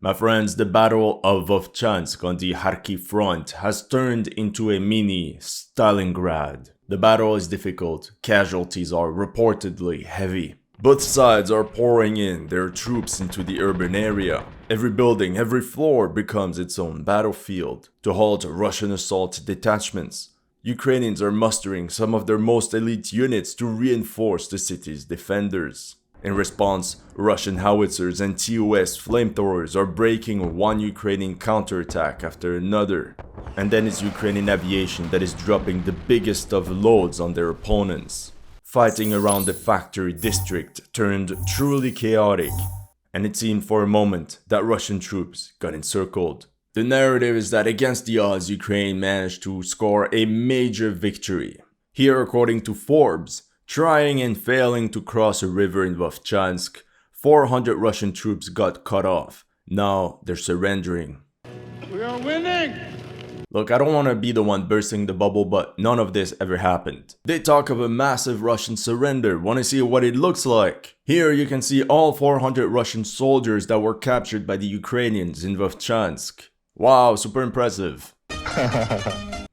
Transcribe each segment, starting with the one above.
My friends, the Battle of Vovchansk on the Kharkiv Front has turned into a mini Stalingrad. The battle is difficult, casualties are reportedly heavy. Both sides are pouring in their troops into the urban area. Every building, every floor becomes its own battlefield. To halt Russian assault detachments, Ukrainians are mustering some of their most elite units to reinforce the city's defenders. In response, Russian howitzers and TOS flamethrowers are breaking one Ukrainian counterattack after another. And then it's Ukrainian aviation that is dropping the biggest of loads on their opponents. Fighting around the factory district turned truly chaotic, and it seemed for a moment that Russian troops got encircled. The narrative is that against the odds, Ukraine managed to score a major victory. Here, according to Forbes, trying and failing to cross a river in Vovchansk, 400 Russian troops got cut off. Now they're surrendering. We are winning! Look, I don't want to be the one bursting the bubble, but none of this ever happened. They talk of a massive Russian surrender. Want to see what it looks like? Here you can see all 400 Russian soldiers that were captured by the Ukrainians in Vovchansk. Wow, super impressive.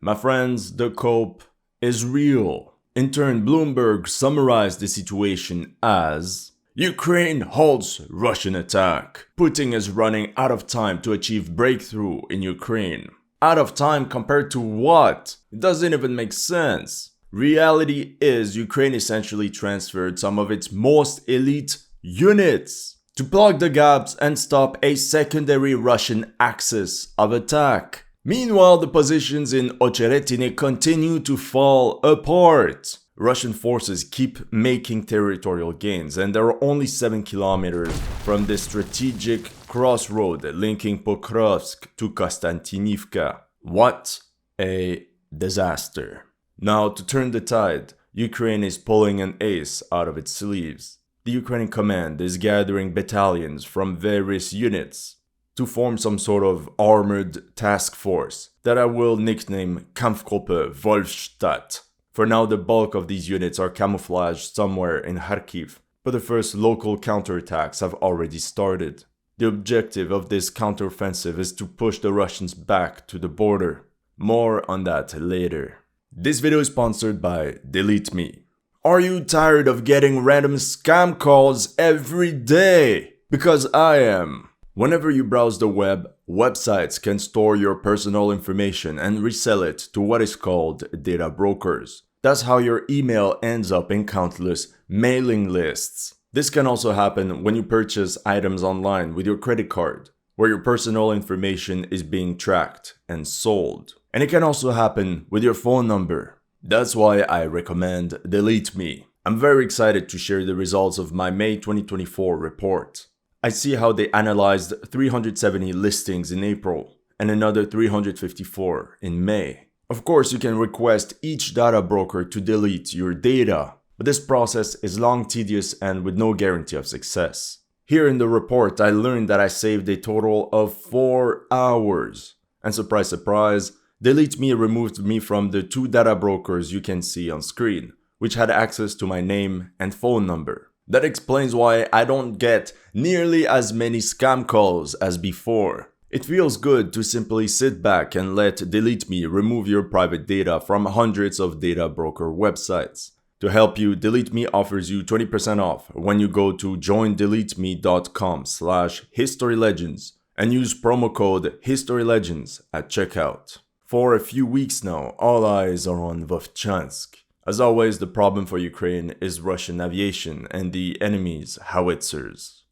My friends, the cope is real. In turn, Bloomberg summarized the situation as Ukraine halts Russian attack. Putin is running out of time to achieve breakthrough in Ukraine. Out of time compared to what? It doesn't even make sense. Reality is Ukraine essentially transferred some of its most elite units to plug the gaps and stop a secondary Russian axis of attack. Meanwhile, the positions in Ocheretine continue to fall apart. Russian forces keep making territorial gains, and they are only 7 kilometers from the strategic crossroad linking Pokrovsk to Konstantinivka. What a disaster. Now, to turn the tide, Ukraine is pulling an ace out of its sleeves. The Ukrainian command is gathering battalions from various units to form some sort of armored task force that I will nickname Kampfgruppe Wolfstadt. For now, the bulk of these units are camouflaged somewhere in Kharkiv, but the first local counterattacks have already started. The objective of this counteroffensive is to push the Russians back to the border. More on that later. This video is sponsored by Delete Me. Are you tired of getting random scam calls every day? Because I am. Whenever you browse the web, websites can store your personal information and resell it to what is called data brokers. That's how your email ends up in countless mailing lists. This can also happen when you purchase items online with your credit card, where your personal information is being tracked and sold. And it can also happen with your phone number. That's why I recommend Delete Me. I'm very excited to share the results of my May 2024 report. I see how they analyzed 370 listings in April and another 354 in May. Of course, you can request each data broker to delete your data, but this process is long, tedious, and with no guarantee of success. Here in the report, I learned that I saved a total of 4 hours. And surprise, surprise, Delete Me removed me from the 2 data brokers you can see on screen, which had access to my name and phone number. That explains why I don't get nearly as many scam calls as before. It feels good to simply sit back and let Delete Me remove your private data from hundreds of data broker websites. To help you, Delete Me offers you 20% off when you go to joindeleteme.com/HistoryLegends and use promo code HistoryLegends at checkout. For a few weeks now, all eyes are on Vovchansk. As always, the problem for Ukraine is Russian aviation and the enemy's howitzers.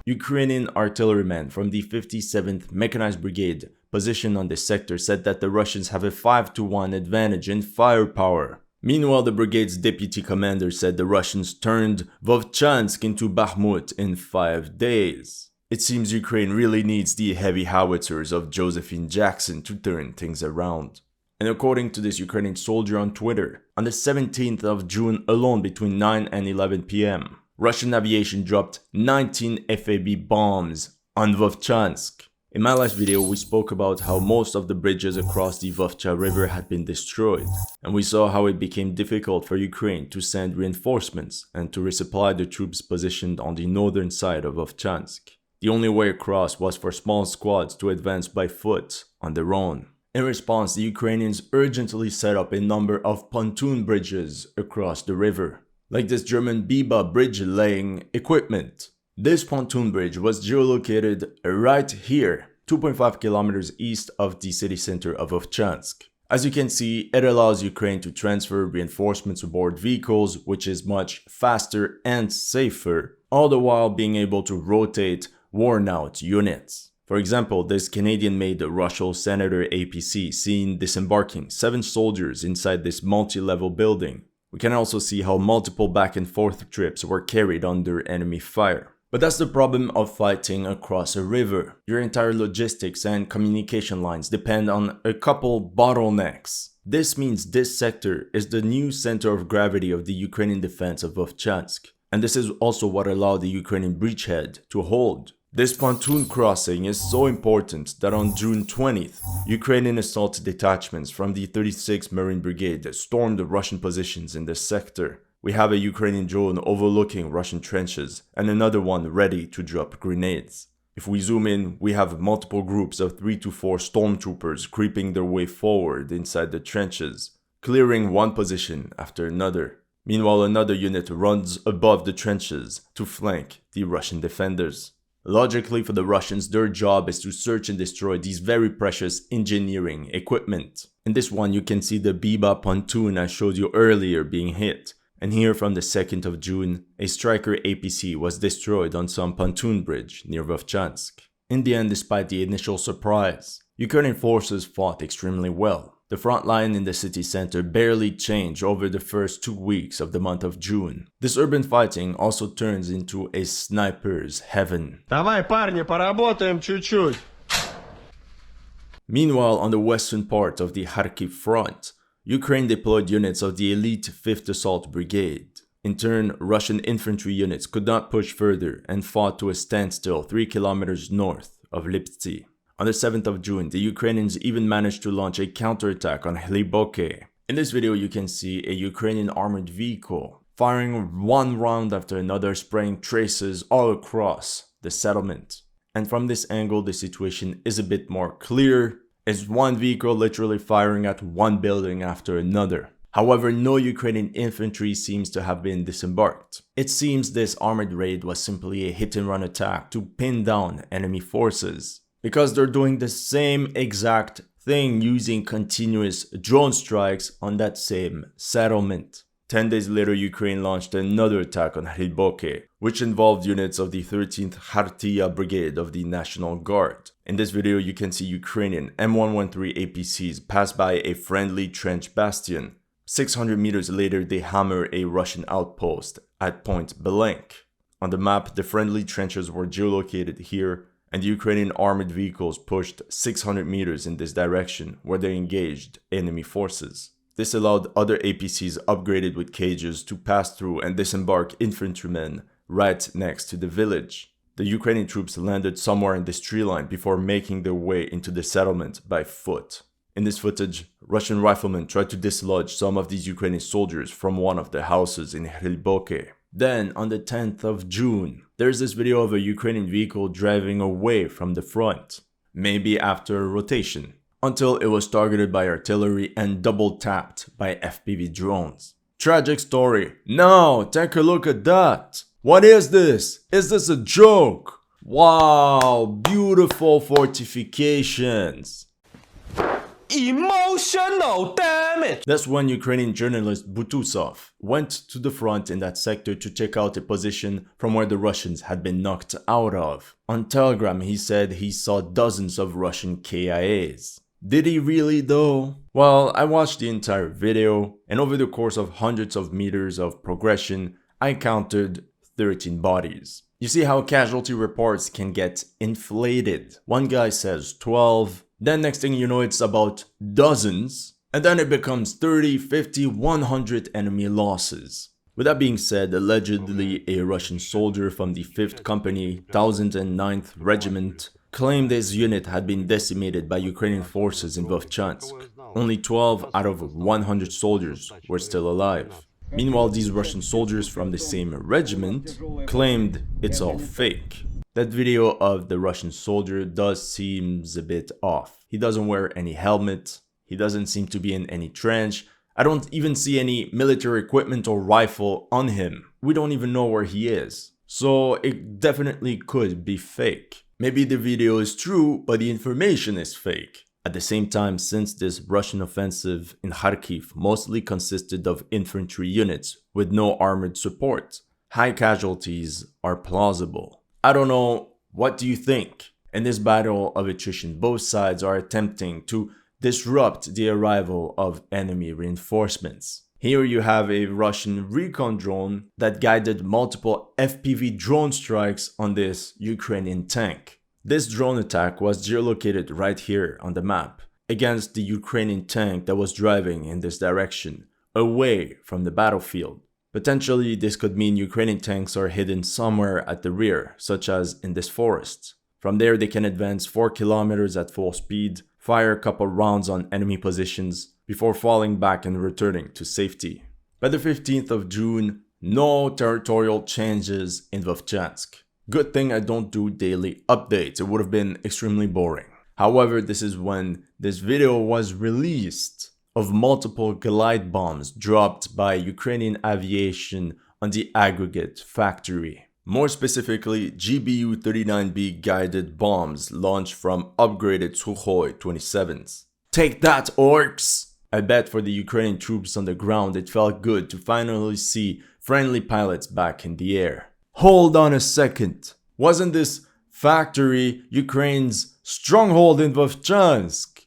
Ukrainian artillerymen from the 57th Mechanized Brigade positioned on this sector said that the Russians have a 5-to-1 advantage in firepower. Meanwhile, the brigade's deputy commander said the Russians turned Vovchansk into Bakhmut in 5 days. It seems Ukraine really needs the heavy howitzers of Josephine Jackson to turn things around. And according to this Ukrainian soldier on Twitter, on the 17th of June alone between 9 and 11 p.m., Russian aviation dropped 19 FAB bombs on Vovchansk. In my last video, we spoke about how most of the bridges across the Vovchansk river had been destroyed, and we saw how it became difficult for Ukraine to send reinforcements and to resupply the troops positioned on the northern side of Vovchansk. The only way across was for small squads to advance by foot on their own. In response, the Ukrainians urgently set up a number of pontoon bridges across the river, like this German Biba bridge laying equipment. This pontoon bridge was geolocated right here, 2.5 kilometers east of the city center of Vovchansk. As you can see, it allows Ukraine to transfer reinforcements aboard vehicles, which is much faster and safer, all the while being able to rotate worn-out units. For example, this Canadian-made Russian Senator APC seen disembarking 7 soldiers inside this multi-level building. We can also see how multiple back and forth trips were carried under enemy fire. But that's the problem of fighting across a river. Your entire logistics and communication lines depend on a couple bottlenecks. This means this sector is the new center of gravity of the Ukrainian defense of Vovchansk. And this is also what allowed the Ukrainian bridgehead to hold. This pontoon crossing is so important that on June 20th, Ukrainian assault detachments from the 36th Marine Brigade stormed the Russian positions in this sector. We have a Ukrainian drone overlooking Russian trenches and another one ready to drop grenades. If we zoom in, we have multiple groups of 3 to 4 stormtroopers creeping their way forward inside the trenches, clearing one position after another. Meanwhile, another unit runs above the trenches to flank the Russian defenders. Logically, for the Russians, their job is to search and destroy these very precious engineering equipment. In this one, you can see the Biba pontoon I showed you earlier being hit. And here from the 2nd of June, a Striker APC was destroyed on some pontoon bridge near Vovchansk. In the end, despite the initial surprise, Ukrainian forces fought extremely well. The front line in the city center barely changed over the first 2 weeks of the month of June. This urban fighting also turns into a sniper's heaven. Давай, парни, поработаем чуть-чуть. Meanwhile, on the western part of the Kharkiv Front, Ukraine deployed units of the elite 5th Assault Brigade. In turn, Russian infantry units could not push further and fought to a standstill 3 kilometers north of Liptsy. On the 7th of June, the Ukrainians even managed to launch a counterattack on Hliboke. In this video, you can see a Ukrainian armored vehicle firing one round after another, spraying traces all across the settlement. And from this angle, the situation is a bit more clear. It's one vehicle literally firing at one building after another. However, no Ukrainian infantry seems to have been disembarked. It seems this armored raid was simply a hit-and-run attack to pin down enemy forces, because they're doing the same exact thing using continuous drone strikes on that same settlement. 10 days later, Ukraine launched another attack on Hliboke, which involved units of the 13th Kharkiv Brigade of the National Guard. In this video, you can see Ukrainian M113 APCs pass by a friendly trench bastion. 600 meters later, they hammer a Russian outpost at point blank. On the map, the friendly trenches were geolocated here, and the Ukrainian armored vehicles pushed 600 meters in this direction, where they engaged enemy forces. This allowed other APCs upgraded with cages to pass through and disembark infantrymen right next to the village. The Ukrainian troops landed somewhere in this tree line before making their way into the settlement by foot. In this footage, Russian riflemen tried to dislodge some of these Ukrainian soldiers from one of the houses in Hliboke. Then, on the 10th of June, there's this video of a Ukrainian vehicle driving away from the front, maybe after a rotation, until it was targeted by artillery and double-tapped by FPV drones. Tragic story. Now, take a look at that. What is this? Is this a joke? Wow, beautiful fortifications. Emotional damage! That's when Ukrainian journalist Butusov went to the front in that sector to check out a position from where the Russians had been knocked out of. On Telegram, he said he saw dozens of Russian KIAs. Did he really though? Well, I watched the entire video, and over the course of hundreds of meters of progression, I counted 13 bodies. You see how casualty reports can get inflated. One guy says 12, then next thing you know it's about dozens, and then it becomes 30, 50, 100 enemy losses. With that being said, allegedly a Russian soldier from the 5th Company, 1009th Regiment claimed his unit had been decimated by Ukrainian forces in Vovchansk. Only 12 out of 100 soldiers were still alive. Meanwhile, these Russian soldiers from the same regiment claimed it's all fake. That video of the Russian soldier does seems a bit off. He doesn't wear any helmet, he doesn't seem to be in any trench. I don't even see any military equipment or rifle on him. We don't even know where he is. So it definitely could be fake. Maybe the video is true, but the information is fake. At the same time, since this Russian offensive in Kharkiv mostly consisted of infantry units with no armored support, high casualties are plausible. I don't know, what do you think? In this battle of attrition, both sides are attempting to disrupt the arrival of enemy reinforcements. Here you have a Russian recon drone that guided multiple FPV drone strikes on this Ukrainian tank. This drone attack was geolocated right here on the map against the Ukrainian tank that was driving in this direction, away from the battlefield. Potentially, this could mean Ukrainian tanks are hidden somewhere at the rear, such as in this forest. From there, they can advance 4 kilometers at full speed, fire a couple rounds on enemy positions, before falling back and returning to safety. By the 15th of June, no territorial changes in Vovchansk. Good thing I don't do daily updates, it would have been extremely boring. However, this is when this video was released of multiple glide bombs dropped by Ukrainian aviation on the Aggregate Factory. More specifically, GBU-39B guided bombs launched from upgraded Sukhoi 27s. Take that, orcs! I bet for the Ukrainian troops on the ground it felt good to finally see friendly pilots back in the air. Hold on a second. Wasn't this factory Ukraine's stronghold in Vovchansk?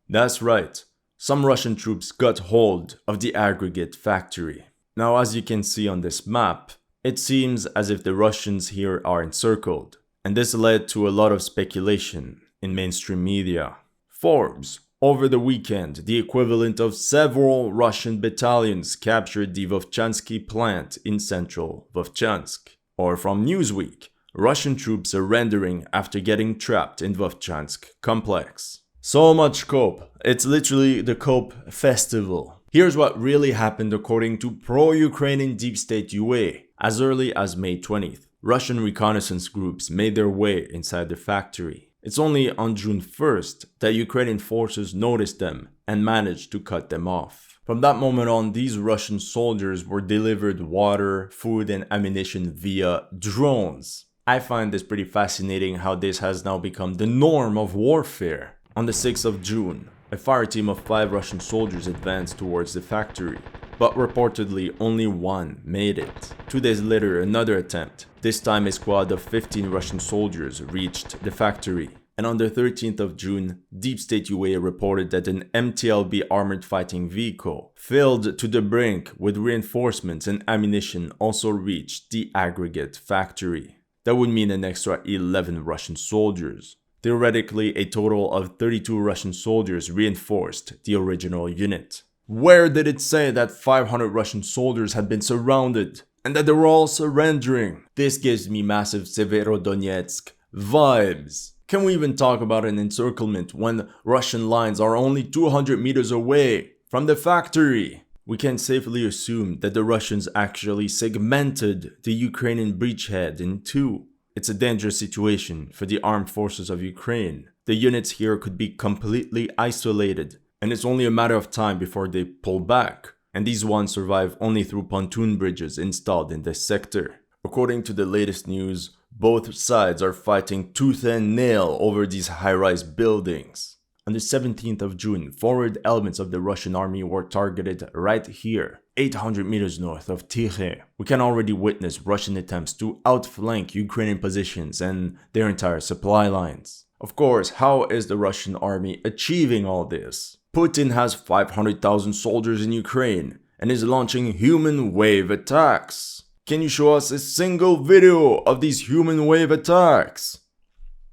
That's right. Some Russian troops got hold of the Aggregate Factory. Now, as you can see on this map, it seems as if the Russians here are encircled, and this led to a lot of speculation in mainstream media. Forbes, over the weekend, the equivalent of several Russian battalions captured the Vovchansky plant in central Vovchansk. Or from Newsweek, Russian troops surrendering after getting trapped in Vovchansk complex. So much cope, it's literally the cope festival. Here's what really happened according to pro-Ukrainian deep state UA. As early as May 20th, Russian reconnaissance groups made their way inside the factory. It's only on June 1st that Ukrainian forces noticed them and managed to cut them off. From that moment on, these Russian soldiers were delivered water, food, and ammunition via drones. I find this pretty fascinating how this has now become the norm of warfare. On the 6th of June, a fire team of 5 Russian soldiers advanced towards the factory, but reportedly only one made it. 2 days later, another attempt. This time a squad of 15 Russian soldiers reached the factory. And on the 13th of June, Deep State UA reported that an MTLB armored fighting vehicle, filled to the brink with reinforcements and ammunition, also reached the Aggregate Factory. That would mean an extra 11 Russian soldiers. Theoretically, a total of 32 Russian soldiers reinforced the original unit. Where did it say that 500 Russian soldiers had been surrounded and that they were all surrendering? This gives me massive Severodonetsk vibes. Can we even talk about an encirclement when Russian lines are only 200 meters away from the factory? We can safely assume that the Russians actually segmented the Ukrainian breachhead in two. It's a dangerous situation for the armed forces of Ukraine. The units here could be completely isolated, and it's only a matter of time before they pull back. And these ones survive only through pontoon bridges installed in this sector. According to the latest news, both sides are fighting tooth and nail over these high-rise buildings. On the 17th of June, forward elements of the Russian army were targeted right here, 800 meters north of Tighe. We can already witness Russian attempts to outflank Ukrainian positions and their entire supply lines. Of course, how is the Russian army achieving all this? Putin has 500,000 soldiers in Ukraine and is launching human wave attacks. Can you show us a single video of these human wave attacks?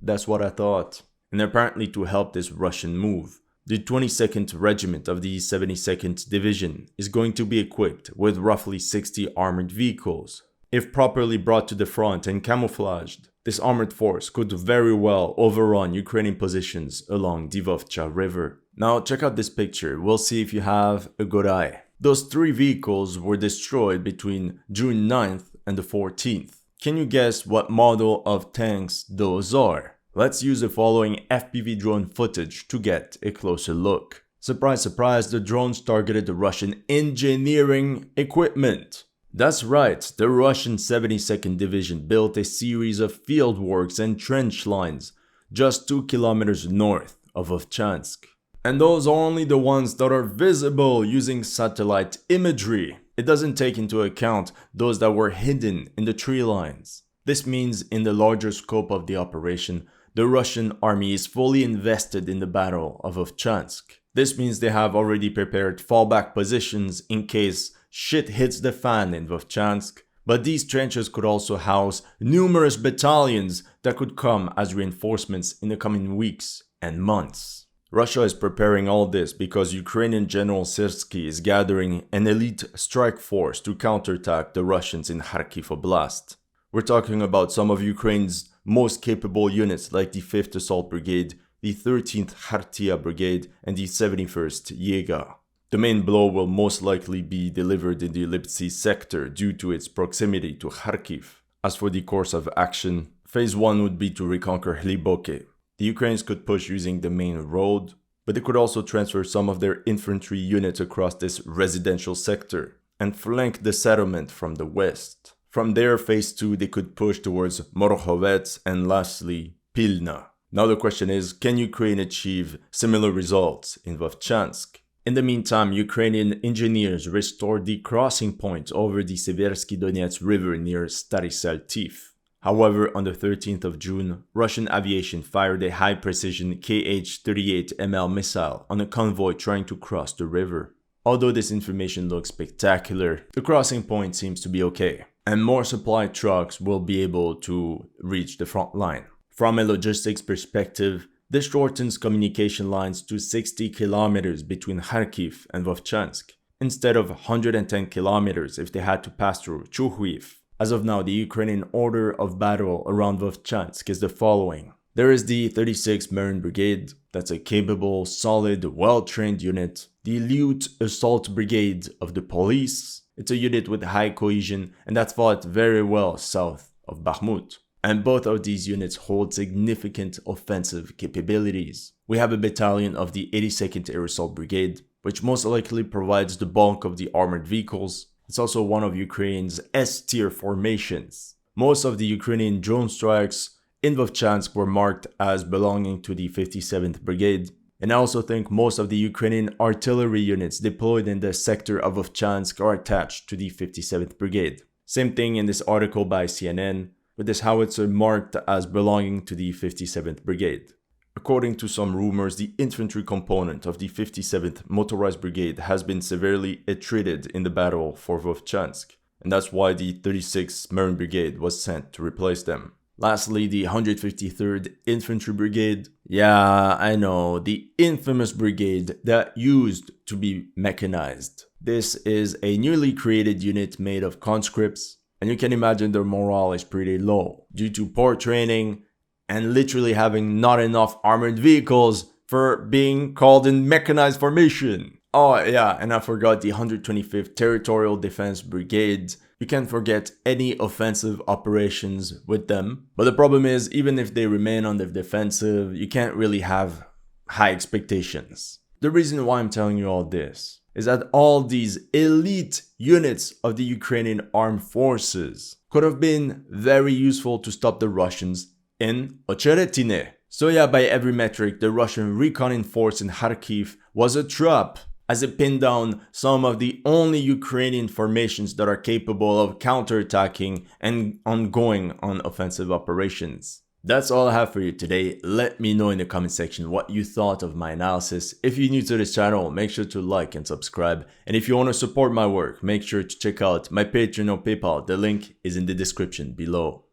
That's what I thought. And apparently to help this Russian move, the 22nd Regiment of the 72nd Division is going to be equipped with roughly 60 armored vehicles. If properly brought to the front and camouflaged, this armored force could very well overrun Ukrainian positions along the Vovchansk River. Now check out this picture, we'll see if you have a good eye. Those 3 vehicles were destroyed between June 9th and the 14th. Can you guess what model of tanks those are? Let's use the following FPV drone footage to get a closer look. Surprise, surprise, the drones targeted the Russian engineering equipment. That's right, the Russian 72nd Division built a series of fieldworks and trench lines just 2 kilometers north of Vovchansk. And those are only the ones that are visible using satellite imagery. It doesn't take into account those that were hidden in the tree lines. This means in the larger scope of the operation, the Russian army is fully invested in the Battle of Vovchansk. This means they have already prepared fallback positions in case shit hits the fan in Vovchansk. But these trenches could also house numerous battalions that could come as reinforcements in the coming weeks and months. Russia is preparing all this because Ukrainian General Syrskyi is gathering an elite strike force to counterattack the Russians in Kharkiv Oblast. We're talking about some of Ukraine's most capable units like the 5th Assault Brigade, the 13th Khartia Brigade, and the 71st Yega. The main blow will most likely be delivered in the Liptsy sector due to its proximity to Kharkiv. As for the course of action, phase 1 would be to reconquer Hliboke. The Ukrainians could push using the main road, but they could also transfer some of their infantry units across this residential sector and flank the settlement from the west. From there, phase 2, they could push towards Morhovets and lastly, Pilna. Now the question is, can Ukraine achieve similar results in Vovchansk? In the meantime, Ukrainian engineers restored the crossing point over the Seversky Donets River near Stary Saltiv. However, on the 13th of June, Russian aviation fired a high-precision Kh-38ML missile on a convoy trying to cross the river. Although this information looks spectacular, the crossing point seems to be okay, and more supply trucks will be able to reach the front line. From a logistics perspective, this shortens communication lines to 60 kilometers between Kharkiv and Vovchansk, instead of 110 kilometers if they had to pass through Chuhuiv. As of now, the Ukrainian order of battle around Vovchansk is the following. There is the 36th Marine Brigade, that's a capable, solid, well-trained unit. The Elite Assault Brigade of the Police, it's a unit with high cohesion and that fought very well south of Bakhmut. And both of these units hold significant offensive capabilities. We have a battalion of the 82nd Air Assault Brigade, which most likely provides the bulk of the armored vehicles. It's also one of Ukraine's S-tier formations. Most of the Ukrainian drone strikes in Vovchansk were marked as belonging to the 57th Brigade. And I also think most of the Ukrainian artillery units deployed in the sector of Vovchansk are attached to the 57th Brigade. Same thing in this article by CNN, with this howitzer marked as belonging to the 57th Brigade. According to some rumors, the infantry component of the 57th Motorized Brigade has been severely treated in the battle for Vovchansk, and that's why the 36th Marine Brigade was sent to replace them. Lastly, the 153rd Infantry Brigade. Yeah, I know, the infamous brigade that used to be mechanized. This is a newly created unit made of conscripts, and you can imagine their morale is pretty low due to poor training and literally having not enough armored vehicles for being called in mechanized formation. Oh yeah, and I forgot the 125th Territorial Defense Brigade. You can't forget any offensive operations with them. But the problem is, even if they remain on the defensive, you can't really have high expectations. The reason why I'm telling you all this is that all these elite units of the Ukrainian armed forces could have been very useful to stop the Russians in Ocheretine. So yeah, by every metric, the Russian recon force in Kharkiv was a trap, as it pinned down some of the only Ukrainian formations that are capable of counterattacking and ongoing on offensive operations. That's all I have for you today. Let me know in the comment section what you thought of my analysis. If you're new to this channel, make sure to like and subscribe. And if you want to support my work, make sure to check out my Patreon or PayPal. The link is in the description below.